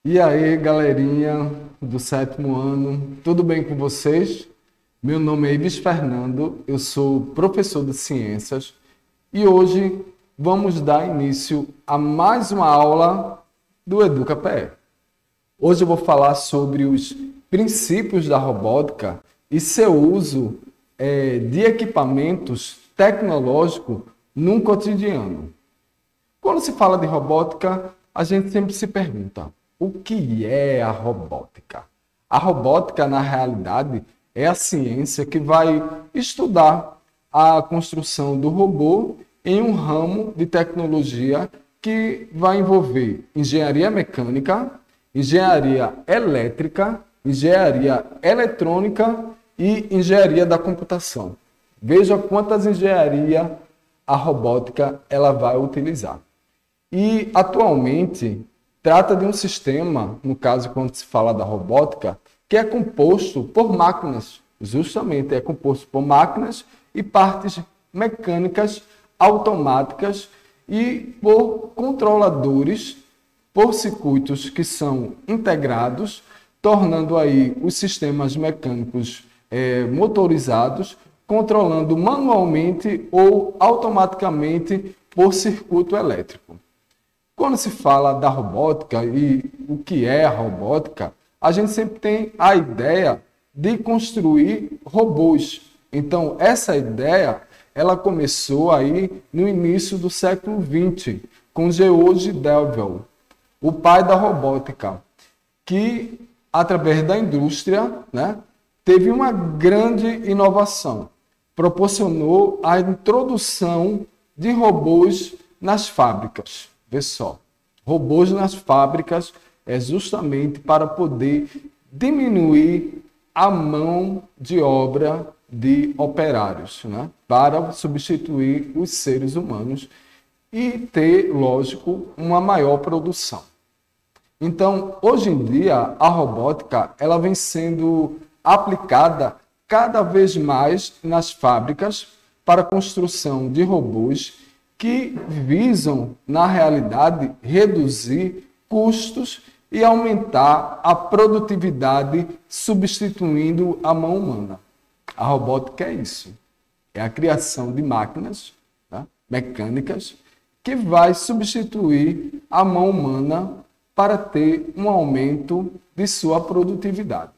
E aí, galerinha do sétimo ano, tudo bem com vocês? Meu nome é Ives Fernando, eu sou professor de ciências e hoje vamos dar início a mais uma aula do EducaPE. Hoje eu vou falar sobre os princípios da robótica e seu uso de equipamentos tecnológicos num cotidiano. Quando se fala de robótica, a gente sempre se pergunta: o que é a robótica? A robótica, na realidade, é a ciência que vai estudar a construção do robô em um ramo de tecnologia que vai envolver engenharia mecânica, engenharia elétrica, engenharia eletrônica e engenharia da computação. Veja quantas engenharias a robótica ela vai utilizar. E, atualmente, trata de um sistema, no caso, quando se fala da robótica, que é composto por máquinas. Justamente, é composto por máquinas e partes mecânicas automáticas e por controladores, por circuitos que são integrados, tornando aí os sistemas mecânicos motorizados, controlando manualmente ou automaticamente por circuito elétrico. Quando se fala da robótica e o que é a robótica, a gente sempre tem a ideia de construir robôs. Então, essa ideia, ela começou aí no início do século XX, com George Devil, o pai da robótica, que, através da indústria, teve uma grande inovação. Proporcionou a introdução de robôs nas fábricas. Vê só, robôs nas fábricas é justamente para poder diminuir a mão de obra de operários, para substituir os seres humanos e ter, lógico, uma maior produção. Então, hoje em dia, a robótica ela vem sendo aplicada cada vez mais nas fábricas para a construção de robôs que visam, na realidade, reduzir custos e aumentar a produtividade, substituindo a mão humana. A robótica é isso. É a criação de máquinas mecânicas que vai substituir a mão humana para ter um aumento de sua produtividade.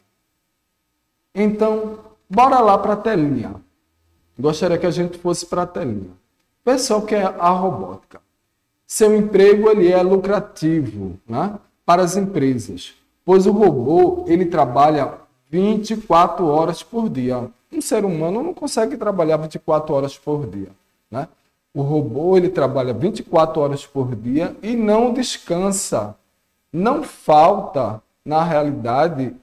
Então, bora lá para a telinha. Gostaria que a gente fosse para a telinha. Pessoal, que é a robótica. Seu emprego ele é lucrativo para as empresas, pois o robô ele trabalha 24 horas por dia. Um ser humano não consegue trabalhar 24 horas por dia. O robô ele trabalha 24 horas por dia e não descansa. Não falta, na realidade,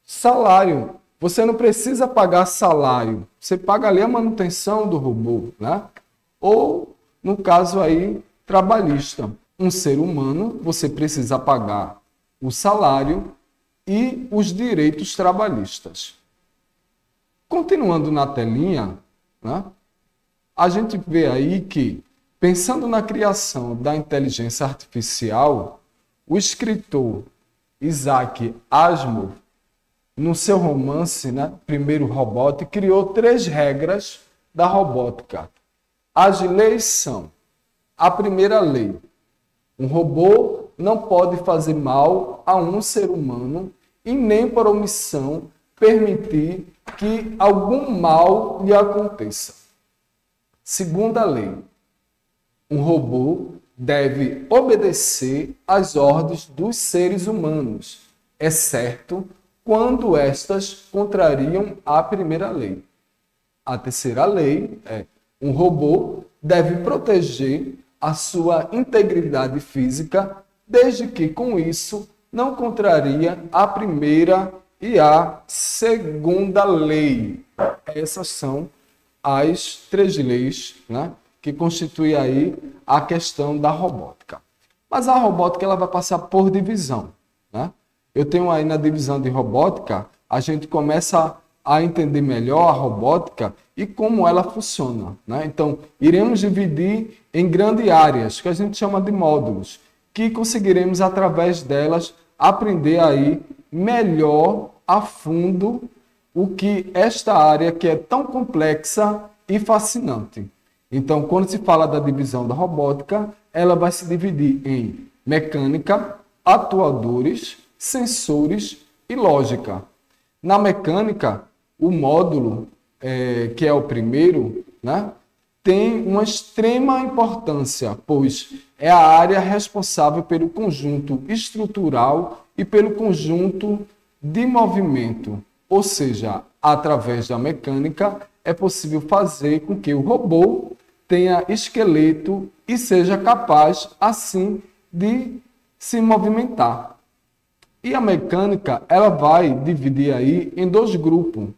salário. Você não precisa pagar salário. Você paga ali a manutenção do robô, Ou, no caso aí, trabalhista. Um ser humano, você precisa pagar o salário e os direitos trabalhistas. Continuando na telinha, a gente vê aí que, pensando na criação da inteligência artificial, o escritor Isaac Asimov, no seu romance, Primeiro Robótica, criou 3 regras da robótica. As leis são: a primeira lei, um robô não pode fazer mal a um ser humano e nem por omissão permitir que algum mal lhe aconteça. Segunda lei, um robô deve obedecer às ordens dos seres humanos, exceto quando estas contrariam a primeira lei. A terceira lei é: um robô deve proteger a sua integridade física, desde que com isso não contraria a primeira e a segunda lei. Essas são as 3 leis, que constituem aí a questão da robótica. Mas a robótica ela vai passar por divisão, Eu tenho aí na divisão de robótica, a gente começa a entender melhor a robótica e como ela funciona. Então, iremos dividir em grandes áreas, que a gente chama de módulos. que conseguiremos, através delas, aprender aí melhor a fundo o que esta área que é tão complexa e fascinante. Então, quando se fala da divisão da robótica, ela vai se dividir em mecânica, atuadores, sensores e lógica. Na mecânica, o módulo, que é o primeiro, né, tem uma extrema importância, pois é a área responsável pelo conjunto estrutural e pelo conjunto de movimento. Ou seja, através da mecânica, é possível fazer com que o robô tenha esqueleto e seja capaz, assim, de se movimentar. E a mecânica, ela vai dividir aí em dois grupos.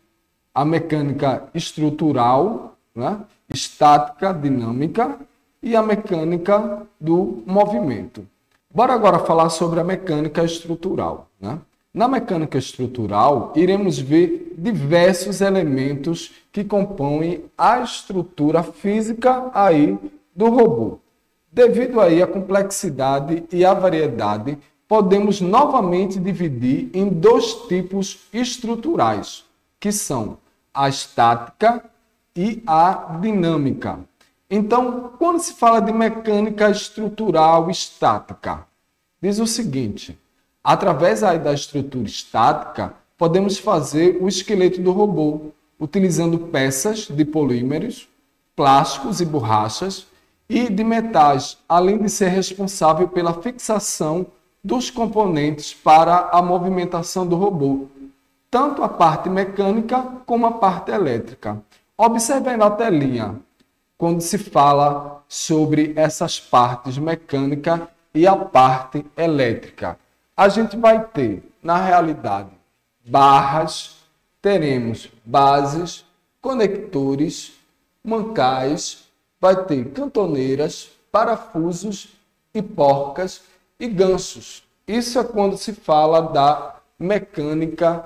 A mecânica estrutural, né, estática, dinâmica, e a mecânica do movimento. Bora agora falar sobre a mecânica estrutural, né? Na mecânica estrutural, iremos ver diversos elementos que compõem a estrutura física aí do robô. Devido aí à complexidade e à variedade, podemos novamente dividir em dois tipos estruturais, que são a estática e a dinâmica. Então, quando se fala de mecânica estrutural estática, diz o seguinte: através aí da estrutura estática, podemos fazer o esqueleto do robô, utilizando peças de polímeros, plásticos e borrachas e de metais, além de ser responsável pela fixação dos componentes para a movimentação do robô, tanto a parte mecânica como a parte elétrica. Observem na telinha, quando se fala sobre essas partes mecânica e a parte elétrica. A gente vai ter, na realidade, barras, teremos bases, conectores, mancais, vai ter cantoneiras, parafusos e porcas e ganchos. Isso é quando se fala da mecânica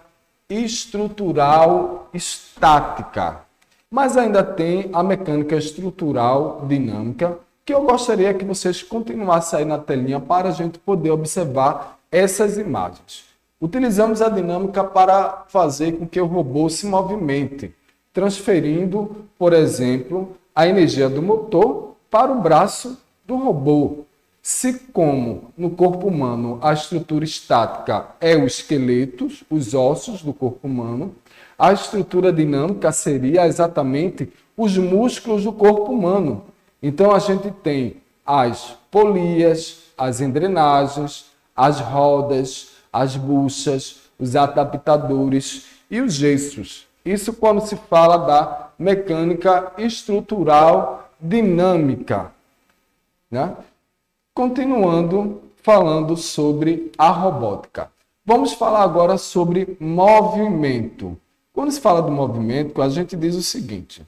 estrutural estática. Mas ainda tem a mecânica estrutural dinâmica, que eu gostaria que vocês continuassem aí na telinha para a gente poder observar essas imagens. Utilizamos a dinâmica para fazer com que o robô se movimente, transferindo, por exemplo, a energia do motor para o braço do robô. Se como no corpo humano a estrutura estática é o esqueleto, os ossos do corpo humano, a estrutura dinâmica seria exatamente os músculos do corpo humano. Então a gente tem as polias, as engrenagens, as rodas, as buchas, os adaptadores e os gestos. Isso quando se fala da mecânica estrutural dinâmica, né? Continuando falando sobre a robótica. Vamos falar agora sobre movimento. Quando se fala do movimento, a gente diz o seguinte: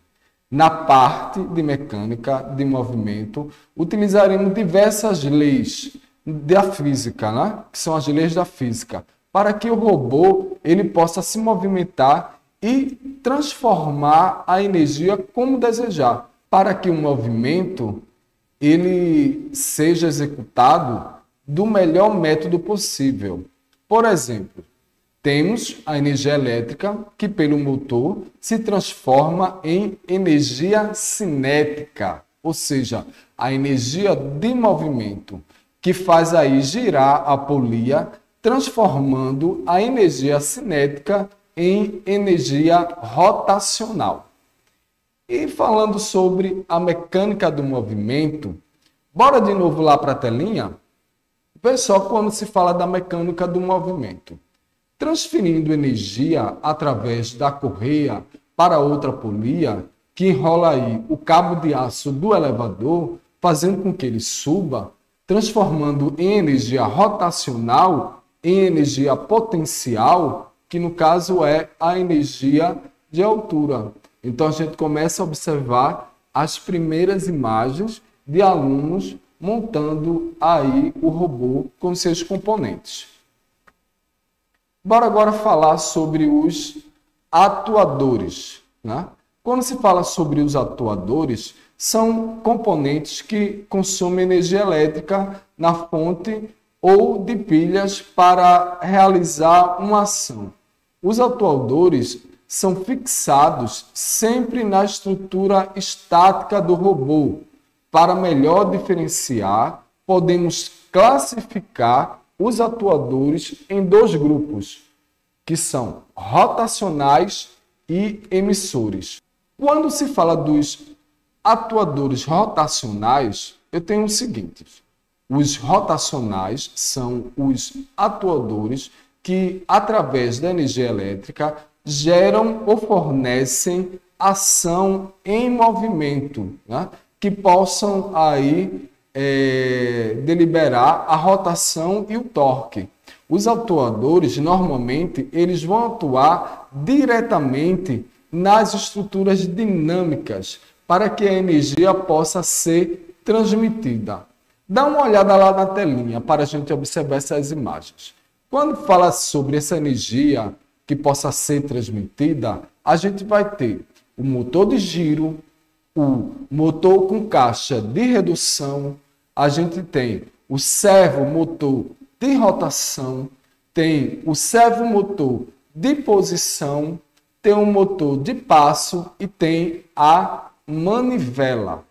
na parte de mecânica de movimento, utilizaremos diversas leis da física, né? Que são as leis da física, para que o robô ele possa se movimentar e transformar a energia como desejar, para que o movimento ele seja executado do melhor método possível. Por exemplo, temos a energia elétrica, que pelo motor se transforma em energia cinética, ou seja, a energia de movimento, que faz aí girar a polia, transformando a energia cinética em energia rotacional. E falando sobre a mecânica do movimento, bora de novo lá para a telinha? Vê só quando se fala da mecânica do movimento. Transferindo energia através da correia para outra polia, que enrola aí o cabo de aço do elevador, fazendo com que ele suba, transformando em energia rotacional em energia potencial, que no caso é a energia de altura. Então a gente começa a observar as primeiras imagens de alunos montando aí o robô com seus componentes. Bora agora falar sobre os atuadores, né? Quando se fala sobre os atuadores, são componentes que consomem energia elétrica na fonte ou de pilhas para realizar uma ação. Os atuadores são fixados sempre na estrutura estática do robô. Para melhor diferenciar, podemos classificar os atuadores em dois grupos, que são rotacionais e emissores. Quando se fala dos atuadores rotacionais, eu tenho o seguinte: os rotacionais são os atuadores que, através da energia elétrica, geram ou fornecem ação em movimento, né? Que possam aí deliberar a rotação e o torque. Os atuadores, normalmente, eles vão atuar diretamente nas estruturas dinâmicas para que a energia possa ser transmitida. Dá uma olhada lá na telinha para a gente observar essas imagens. Quando fala sobre essa energia que possa ser transmitida, a gente vai ter o motor de giro, o motor com caixa de redução, a gente tem o servomotor de rotação, tem o servomotor de posição, tem o motor de passo e tem a manivela,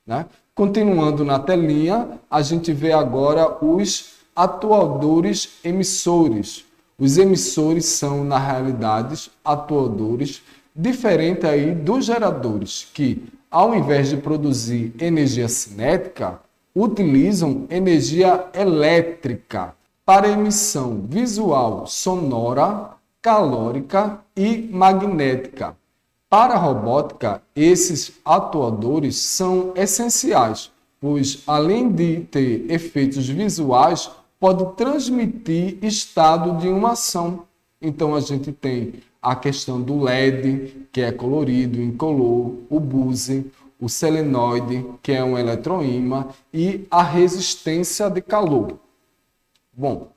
né? Continuando na telinha, a gente vê agora os atuadores emissores. Os emissores são, na realidade, atuadores diferentes aí dos geradores, que, ao invés de produzir energia cinética, utilizam energia elétrica para emissão visual, sonora, calórica e magnética. Para a robótica, esses atuadores são essenciais, pois, além de ter efeitos visuais, pode transmitir estado de uma ação. Então, a gente tem a questão do LED, que é colorido, incolor, o buzzer, o selenoide, que é um eletroímã, e a resistência de calor. Bom,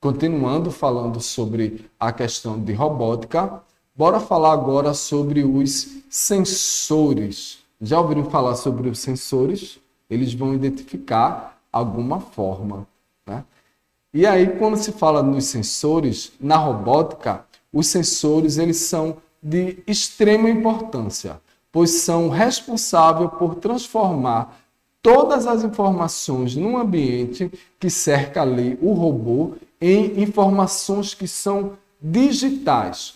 continuando falando sobre a questão de robótica, bora falar agora sobre os sensores. Já ouviram falar sobre os sensores? Eles vão identificar alguma forma, né? E aí, quando se fala nos sensores, na robótica, os sensores eles são de extrema importância, pois são responsáveis por transformar todas as informações no ambiente que cerca ali o robô em informações que são digitais.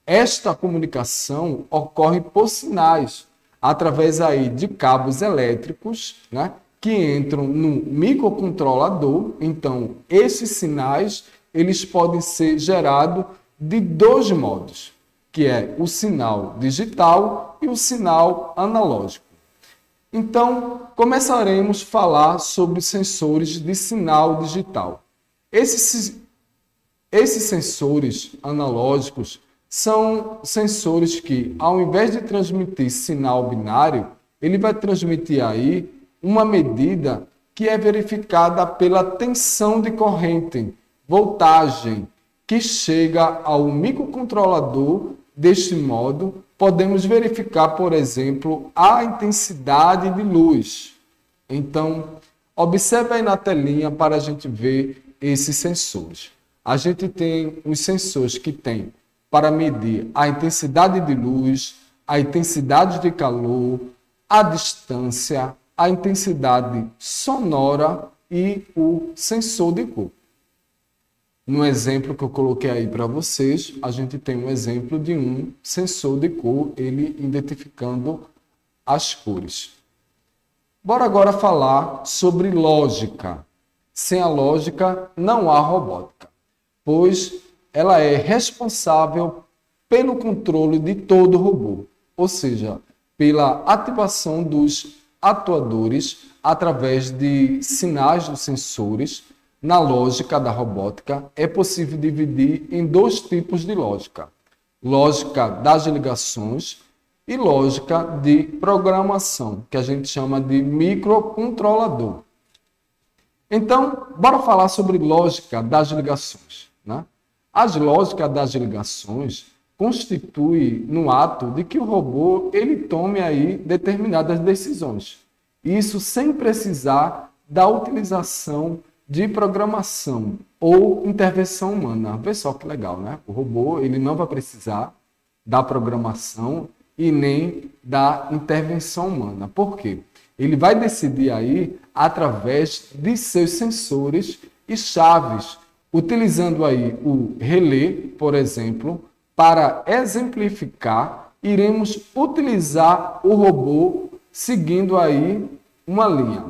Esta comunicação ocorre por sinais, através aí de cabos elétricos, né, que entram no microcontrolador. Então, esses sinais eles podem ser gerados de dois modos, que é o sinal digital e o sinal analógico. Então, começaremos a falar sobre sensores de sinal digital. Esses sensores analógicos são sensores que, ao invés de transmitir sinal binário, ele vai transmitir aí uma medida que é verificada pela tensão de corrente, voltagem, que chega ao microcontrolador. Deste modo, podemos verificar, por exemplo, a intensidade de luz. Então, observe aí na telinha para a gente ver esses sensores. A gente tem os sensores que tem para medir a intensidade de luz, a intensidade de calor, a distância, a intensidade sonora e o sensor de cor. No exemplo que eu coloquei aí para vocês, a gente tem um exemplo de um sensor de cor, ele identificando as cores. Bora agora falar sobre lógica. Sem a lógica, não há robótica, pois ela é responsável pelo controle de todo o robô, ou seja, pela ativação dos atuadores através de sinais dos sensores. Na lógica da robótica, é possível dividir em dois tipos de lógica: lógica das ligações e lógica de programação, que a gente chama de microcontrolador. Então, bora falar sobre lógica das ligações, né? As lógicas das ligações constituem no ato de que o robô ele tome aí determinadas decisões. Isso sem precisar da utilização de programação ou intervenção humana. Vê só que legal, né? O robô ele não vai precisar da programação e nem da intervenção humana. Por quê? Ele vai decidir aí através de seus sensores e chaves, utilizando aí o relé, por exemplo. Para exemplificar, iremos utilizar o robô seguindo aí uma linha,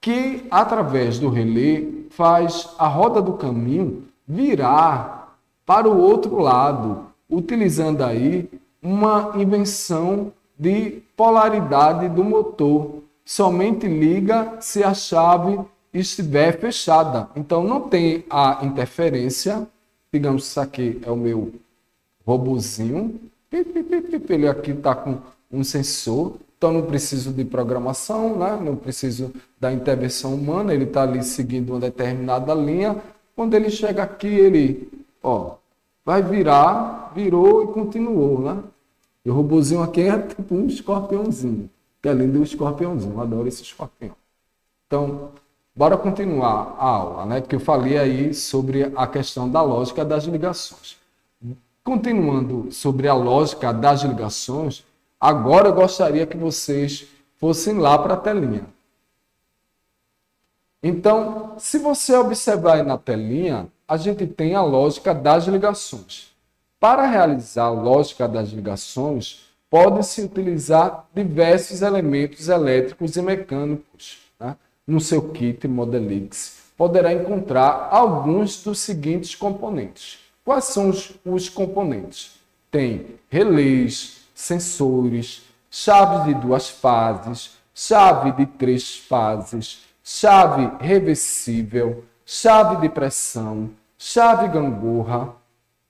que através do relé faz a roda do caminho virar para o outro lado, utilizando aí uma invenção de polaridade do motor. Somente liga se a chave estiver fechada. Então não tem a interferência. Digamos que isso aqui é o meu robozinho. Ele aqui está com um sensor. Então não preciso de programação, né? Não preciso da intervenção humana. Ele está ali seguindo uma determinada linha. Quando ele chega aqui, ele vai virar, virou e continuou, né? E o robozinho aqui é tipo um escorpiãozinho. Que é lindo o escorpiãozinho. Eu adoro esse escorpião. Então, bora continuar a aula, né? Que eu falei aí sobre a questão da lógica das ligações. Continuando sobre a lógica das ligações, agora eu gostaria que vocês fossem lá para a telinha. Então, se você observar aí na telinha, a gente tem a lógica das ligações. Para realizar a lógica das ligações, pode-se utilizar diversos elementos elétricos e mecânicos, né? No seu kit Modelix, poderá encontrar alguns dos seguintes componentes. Quais são os componentes? Tem relés, sensores, chaves de 2 fases, chave de 3 fases, chave reversível, chave de pressão, chave gangorra,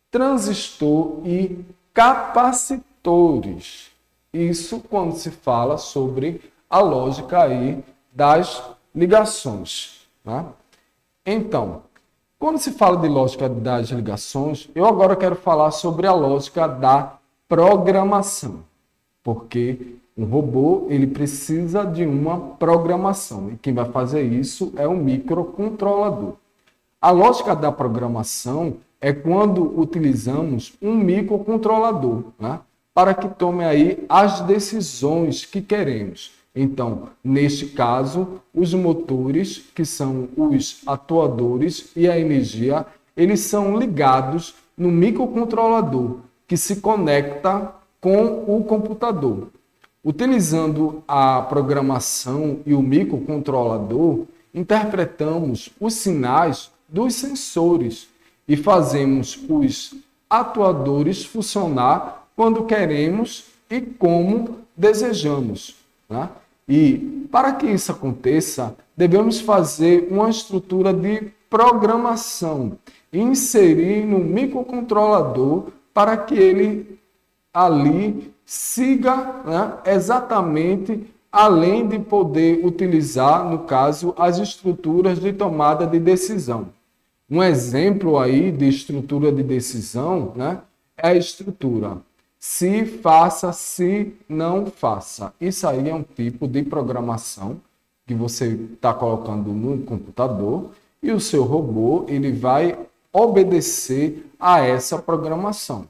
transistor e capacitores. Isso quando se fala sobre a lógica aí das ligações, né? Então, quando se fala de lógica das ligações, eu agora quero falar sobre a lógica da programação, porque um robô ele precisa de uma programação e quem vai fazer isso é o microcontrolador. A lógica da programação é quando utilizamos um microcontrolador, né, para que tome aí as decisões que queremos. Então, neste caso, os motores, que são os atuadores e a energia, eles são ligados no microcontrolador, que se conecta com o computador. Utilizando a programação e o microcontrolador, interpretamos os sinais dos sensores e fazemos os atuadores funcionar quando queremos e como desejamos, né? E para que isso aconteça, devemos fazer uma estrutura de programação e inserir no microcontrolador para que ele ali siga, né, exatamente além de poder utilizar, no caso, as estruturas de tomada de decisão. Um exemplo aí de estrutura de decisão, né, é a estrutura se faça, se não faça. Isso aí é um tipo de programação que você está colocando no computador e o seu robô ele vai obedecer a essa programação.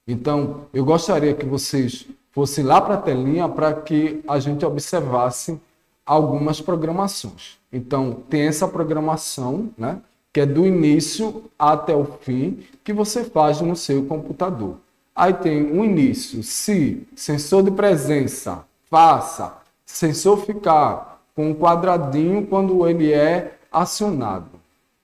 Então, eu gostaria que vocês fossem lá para a telinha para que a gente observasse algumas programações. Então, tem essa programação, né, que é do início até o fim, que você faz no seu computador. Aí tem um início, se sensor de presença, faça, sensor ficar com um quadradinho quando ele é acionado.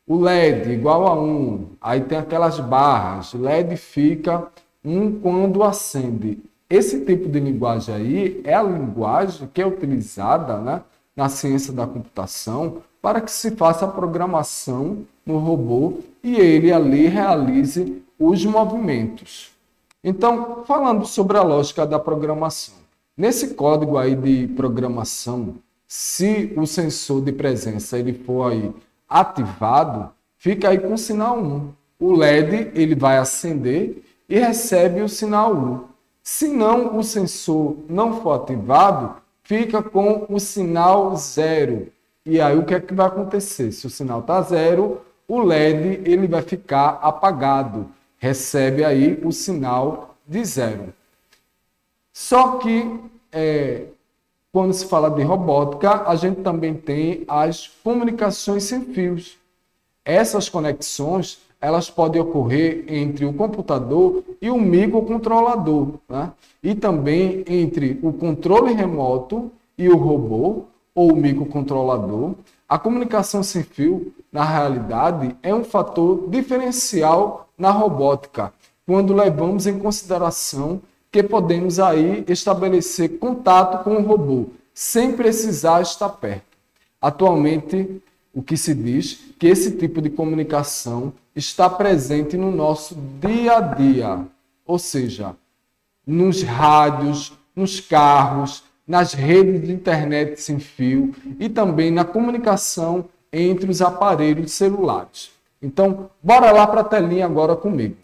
O LED igual a 1, aí tem aquelas barras, LED fica 1 quando acende. Esse tipo de linguagem aí é a linguagem que é utilizada, né, na ciência da computação para que se faça a programação no robô e ele ali realize os movimentos. Então, falando sobre a lógica da programação. Nesse código aí de programação, se o sensor de presença ele for aí ativado, fica aí com o sinal 1. O LED ele vai acender e recebe o sinal 1. Se não, o sensor não for ativado, fica com o sinal 0. E aí o que é que vai acontecer? Se o sinal está zero, o LED ele vai ficar apagado, recebe aí o sinal de zero. Só que quando se fala de robótica, a gente também tem as comunicações sem fios. Essas conexões elas podem ocorrer entre o computador e o microcontrolador, né? E também entre o controle remoto e o robô ou o microcontrolador. A comunicação sem fio, na realidade, é um fator diferencial na robótica, quando levamos em consideração que podemos aí estabelecer contato com o robô, sem precisar estar perto. Atualmente, o que se diz que esse tipo de comunicação está presente no nosso dia a dia, ou seja, nos rádios, nos carros, nas redes de internet sem fio e também na comunicação entre os aparelhos celulares. Então, bora lá para a telinha agora comigo.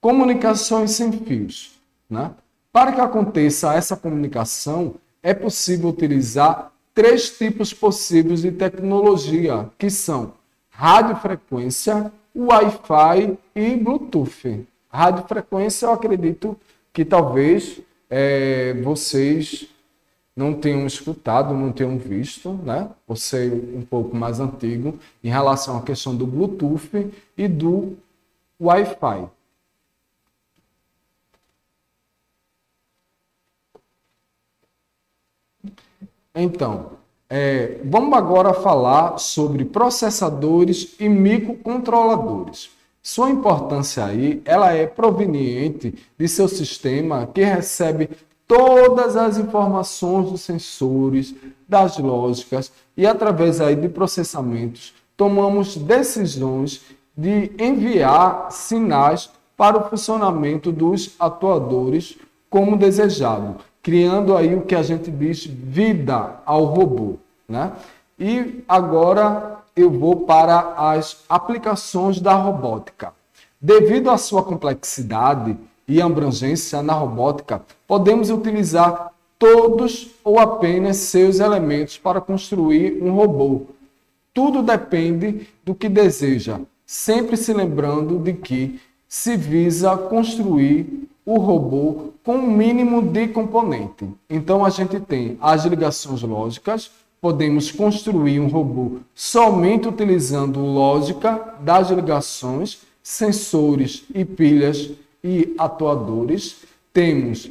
Comunicações sem fios, né? Para que aconteça essa comunicação, é possível utilizar 3 tipos possíveis de tecnologia, que são radiofrequência, Wi-Fi e Bluetooth. Radiofrequência, eu acredito que talvez vocês não tenham escutado, não tenham visto, né? Por ser um pouco mais antigo, em relação à questão do Bluetooth e do Wi-Fi. Então, vamos agora falar sobre processadores e microcontroladores. Sua importância aí, ela é proveniente de seu sistema que recebe todas as informações dos sensores, das lógicas e através aí de processamentos, tomamos decisões de enviar sinais para o funcionamento dos atuadores como desejado, criando aí o que a gente diz vida ao robô, né? E agora eu vou para as aplicações da robótica. Devido à sua complexidade e abrangência na robótica, podemos utilizar todos ou apenas seus elementos para construir um robô. Tudo depende do que deseja, sempre se lembrando de que se visa construir o robô com um mínimo de componente. Então a gente tem as ligações lógicas, podemos construir um robô somente utilizando lógica das ligações, sensores e pilhas e atuadores. Temos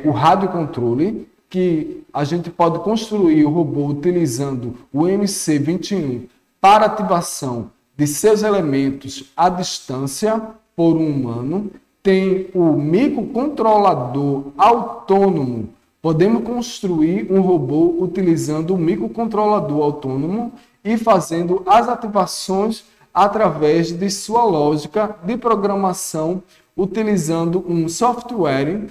o radiocontrole, que a gente pode construir o robô utilizando o MC21 para ativação de seus elementos à distância por um humano. Tem o microcontrolador autônomo. Podemos construir um robô utilizando o microcontrolador autônomo e fazendo as ativações através de sua lógica de programação, utilizando um software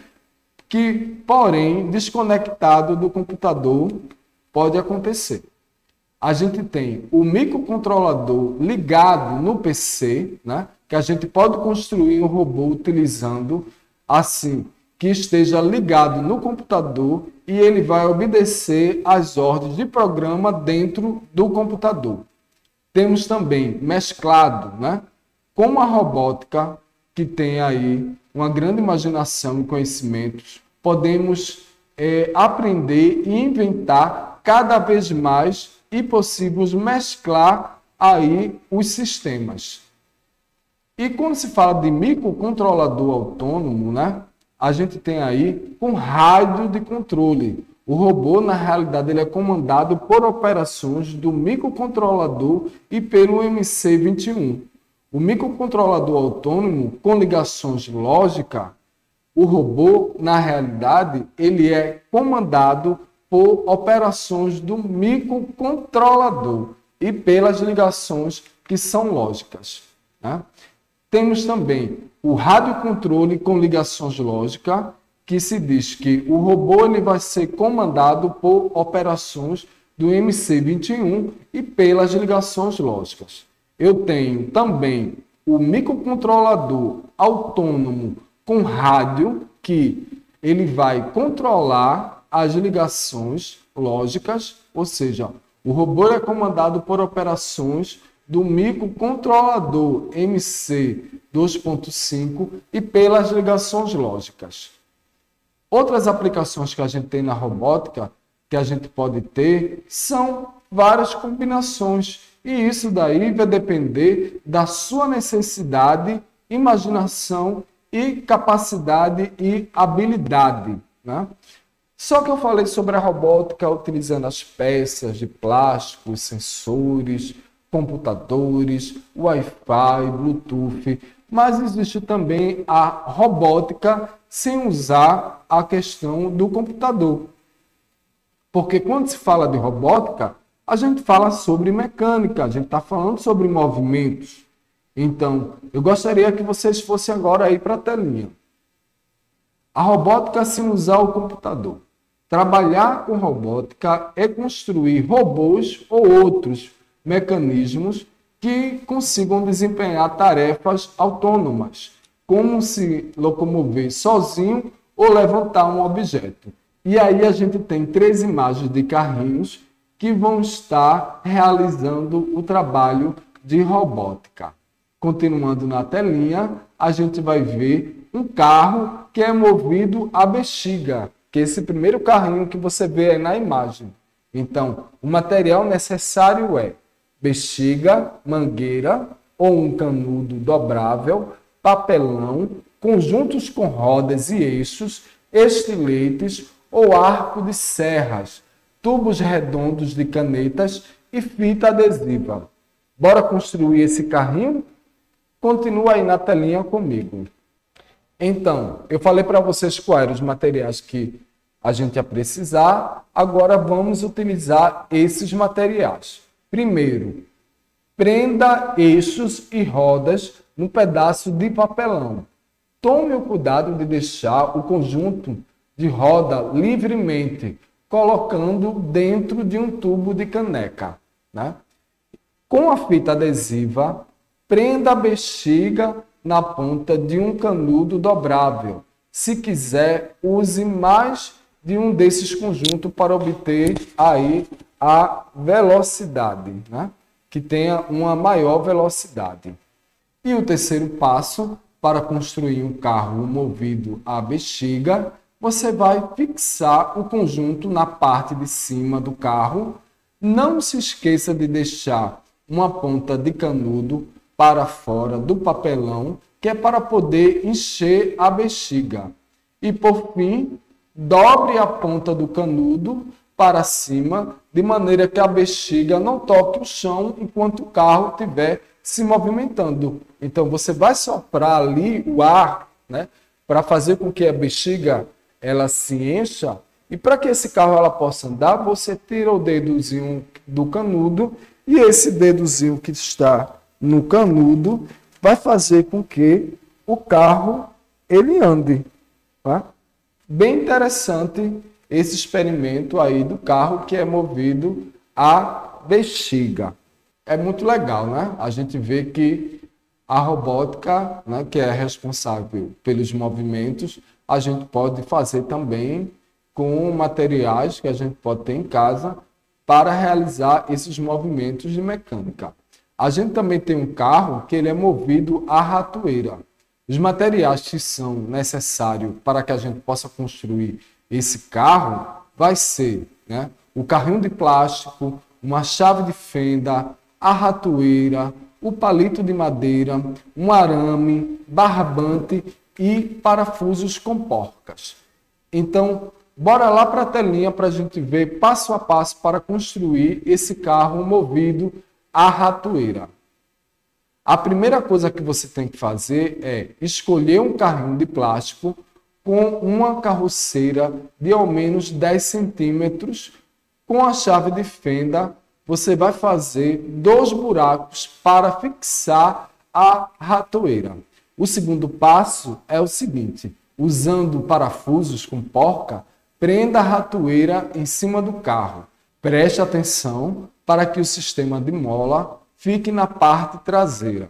que, porém, desconectado do computador, pode acontecer. A gente tem o microcontrolador ligado no PC, né? Que a gente pode construir um robô utilizando assim, que esteja ligado no computador e ele vai obedecer às ordens de programa dentro do computador. Temos também mesclado, né? Como a robótica, que tem aí uma grande imaginação e conhecimentos, podemos aprender e inventar cada vez mais e possível mesclar aí os sistemas. E quando se fala de microcontrolador autônomo, né, a gente tem aí um rádio de controle. O robô, na realidade, ele é comandado por operações do microcontrolador e pelo MC21. O microcontrolador autônomo, com ligações lógicas, o robô, na realidade, ele é comandado por operações do microcontrolador e pelas ligações que são lógicas, né? Temos também o radiocontrole com ligações lógicas, que se diz que o robô ele vai ser comandado por operações do MC21 e pelas ligações lógicas. Eu tenho também o microcontrolador autônomo com rádio, que ele vai controlar as ligações lógicas, ou seja, O robô é comandado por operações do microcontrolador MC2.5 e pelas ligações lógicas. Outras aplicações que a gente tem na robótica, que a gente pode ter, são várias combinações. E isso daí vai depender da sua necessidade, imaginação e capacidade e habilidade, né? Só que eu falei sobre a robótica utilizando as peças de plástico, sensores, computadores, Wi-Fi, Bluetooth, mas existe também a robótica sem usar a questão do computador. Porque quando se fala de robótica, a gente fala sobre mecânica, a gente está falando sobre movimentos. Então, eu gostaria que vocês fossem agora aí para a telinha. A robótica sem usar o computador. Trabalhar com robótica é construir robôs ou outros mecanismos que consigam desempenhar tarefas autônomas, como se locomover sozinho ou levantar um objeto. E aí a gente tem 3 imagens de carrinhos que vão estar realizando o trabalho de robótica. Continuando na telinha, a gente vai ver um carro que é movido a bexiga, que é esse primeiro carrinho que você vê aí na imagem. Então, o material necessário é bexiga, mangueira ou um canudo dobrável, papelão, conjuntos com rodas e eixos, estiletes ou arco de serras, tubos redondos de canetas e fita adesiva. Bora construir esse carrinho? Continua aí na telinha comigo. Então, eu falei para vocês quais eram os materiais que a gente ia precisar. Agora vamos utilizar esses materiais. Primeiro, prenda eixos e rodas num pedaço de papelão. Tome o cuidado de deixar o conjunto de roda livremente, colocando dentro de um tubo de caneca, né? Com a fita adesiva, prenda a bexiga na ponta de um canudo dobrável. Se quiser, use mais de um desses conjuntos para obter aí a velocidade, né? Que tenha uma maior velocidade. E o terceiro passo, para construir um carro movido a bexiga, você vai fixar o conjunto na parte de cima do carro. Não se esqueça de deixar uma ponta de canudo para fora do papelão, que é para poder encher a bexiga. E por fim, dobre a ponta do canudo para cima, de maneira que a bexiga não toque o chão enquanto o carro estiver se movimentando. Então você vai soprar ali o ar, né, para fazer com que a bexiga ela se encha. E para que esse carro ela possa andar, você tira o dedozinho do canudo e esse dedozinho que está no canudo vai fazer com que o carro ele ande, tá? Bem interessante esse experimento aí do carro que é movido a bexiga. É muito legal, né? A gente vê que a robótica, né, que é responsável pelos movimentos, a gente pode fazer também com materiais que a gente pode ter em casa para realizar esses movimentos de mecânica. A gente também tem um carro que ele é movido a ratoeira. Os materiais que são necessários para que a gente possa construir esse carro vai ser, né, o carrinho de plástico, uma chave de fenda, a ratoeira, o palito de madeira, um arame, barbante e parafusos com porcas. Então, bora lá para a telinha para a gente ver passo a passo para construir esse carro movido a ratoeira. A primeira coisa que você tem que fazer é escolher um carrinho de plástico com uma carroceira de ao menos 10 centímetros. Com a chave de fenda, você vai fazer 2 buracos para fixar a ratoeira. O segundo passo é o seguinte: usando parafusos com porca, prenda a ratoeira em cima do carro. Preste atenção para que o sistema de mola fique na parte traseira.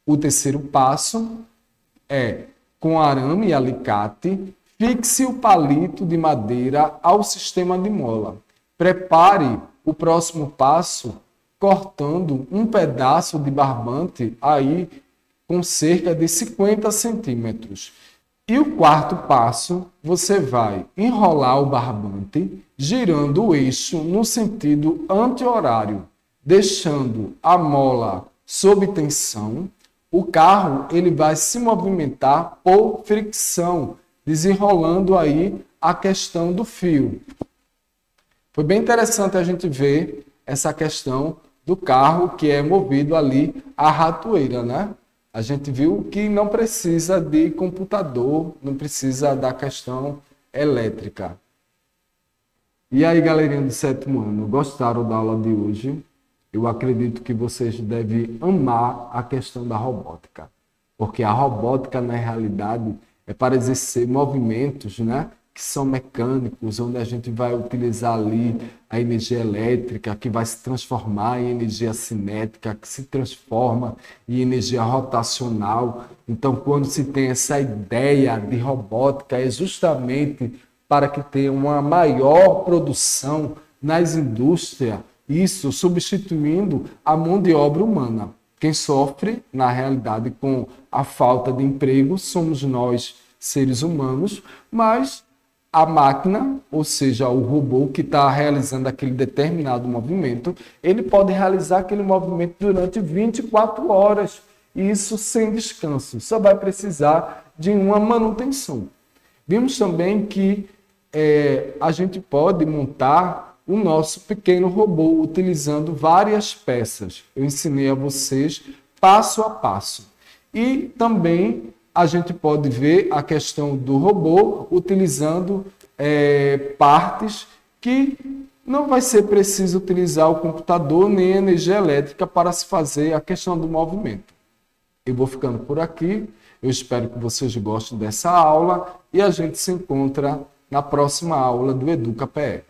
O terceiro passo é, com arame e alicate, fixe o palito de madeira ao sistema de mola. Prepare o próximo passo cortando um pedaço de barbante aí com cerca de 50 centímetros. E o quarto passo, você vai enrolar o barbante, girando o eixo no sentido anti-horário, deixando a mola sob tensão. O carro ele vai se movimentar por fricção, desenrolando aí a questão do fio. Foi bem interessante a gente ver essa questão do carro que é movido ali a ratoeira, né? A gente viu que não precisa de computador, não precisa da questão elétrica. E aí, galerinha do 7º ano, gostaram da aula de hoje? Eu acredito que vocês devem amar a questão da robótica, porque a robótica, na realidade, é para exercer movimentos, né, que são mecânicos, onde a gente vai utilizar ali a energia elétrica, que vai se transformar em energia cinética, que se transforma em energia rotacional. Então, quando se tem essa ideia de robótica, é justamente para que tenha uma maior produção nas indústrias, isso substituindo a mão de obra humana. Quem sofre, na realidade, com a falta de emprego somos nós, seres humanos, mas a máquina, ou seja, o robô que está realizando aquele determinado movimento, ele pode realizar aquele movimento durante 24 horas, e isso sem descanso. Só vai precisar de uma manutenção. Vimos também que a gente pode montar o nosso pequeno robô utilizando várias peças. Eu ensinei a vocês passo a passo. E também a gente pode ver a questão do robô utilizando partes que não vai ser preciso utilizar o computador nem a energia elétrica para se fazer a questão do movimento. Eu vou ficando por aqui. Eu espero que vocês gostem dessa aula e a gente se encontra na próxima aula do Educa PE.